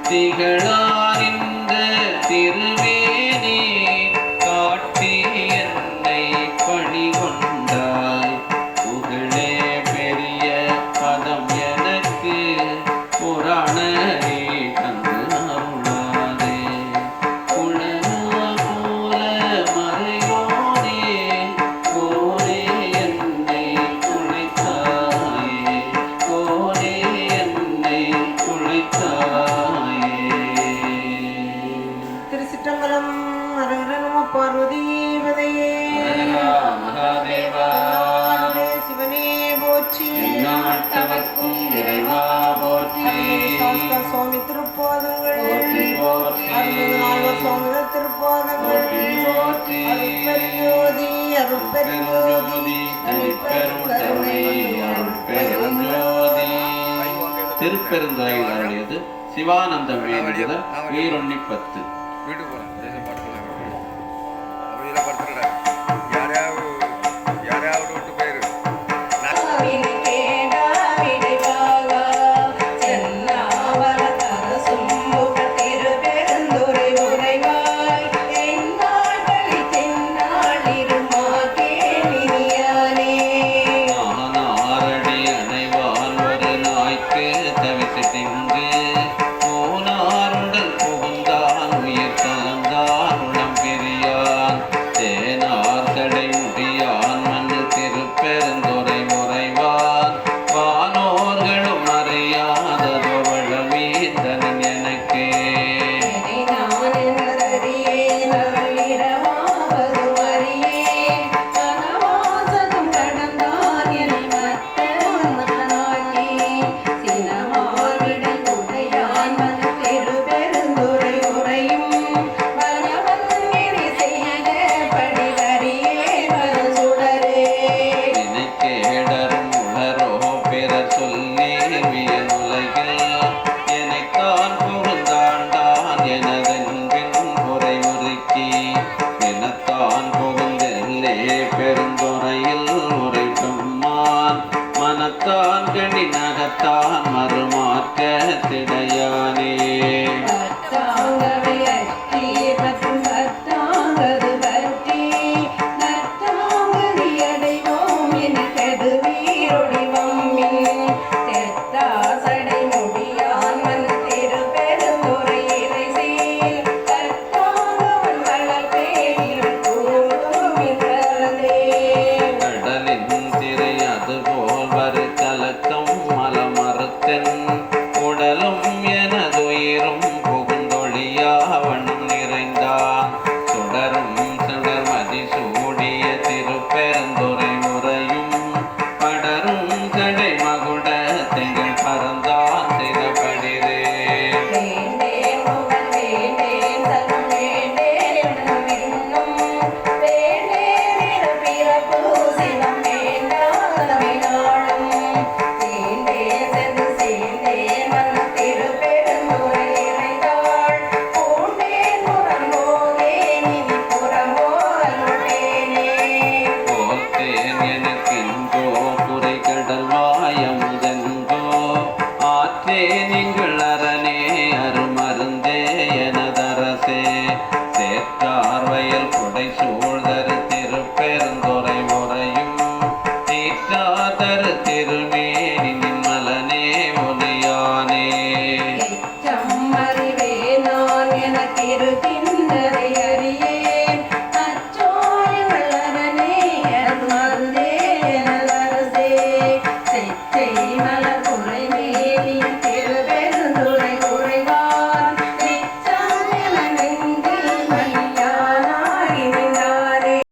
திகழார் இந்த திருவேணி காட்டி என்னை பணிகொண்டாய். புகழே பெரிய பதம் எனக்கு புராணரே தந்து அருளாதே. குழலா போல மறையோனே கோரே என்னை குழைத்தாயே. கோரே என்னை குழைத்தாயே. திருச்சிற்றம்பலம். ஹரஹர நம பார்வதீபதையே. மகாதேவா சிவனே போற்றி. எந்நாட்டவர்க்கும் இறைவா போற்றி. சாஸ்தா சுவாமி திருப்பாதங்கள் போற்றி போற்றி. அருள்நாதர் சுவாமிகள் திருப்பாதங்கள் போற்றி போற்றி. அருட்பெருஞ்சோதி அருட்பெருஞ்சோதி தனிப்பெருங்கருணை அருட்பெருஞ்சோதி. திருப்பெருந்துறையில் அருளியது சிவானந்தம் வேண்டுதல் உயிரொன்னி 10. வீட்டுக்கு போகிறேன் பாட்டு போகலாம் அப்படிலாம் படுத்துக்கல யாரையாவது விட்டு போயிரு. நானாரடி அணைவான் ஒரு நாய்க்கு தவித்திட்டு போனாருடன் புகுந்தான் உயிர் கலந்தான் உளம் பெரியான் தேனார் தடை முடியான் மண்ணு திருப்பெருந்துறை முறைவான் வானோர்களும் அறியாததோவள வீந்தனன் எனக்கே. கேடரும் உளரோ பிறர் சொல்லேவிய உலகில் எனக்கான் புகுந்தாண்டான் எனதென்பின் குறை உருக்கி எனத்தான் புகுந்தெல்லே பெருந்துறையில் உரைக்கும்மான் மனத்தான் கணி நகத்தான் மறுமாற்ற திடையானே. கடலின் திரை அதுபோல் வரு கலக்கம் மலமறுத்தென் உடலும் எனதுயிரும் புகுந்தொழியாவண்ணம் நிறைந்தான் சுடரும் சுடர்மதி சூடிய திருப்பெருந்துறை முறையும் படரும் கடை மகுட திங்கள் பறந்தான் திறப்படிரே. போர்த்தேன் எனக்கெங்கோ புரை கடல் வாயமுதெங்கோ ஆற்றே நீங்கள் அரணே அருமருந்தே எனதரசே சேர்த்தார் வயல் புடை சூழ்தரு திருப்பெருந்துறை முறையும் தீற்றாதரு திருமேனி நின்மலனே உனையானே. அறிவே நான் எனக்கு இருக்கின்றதைய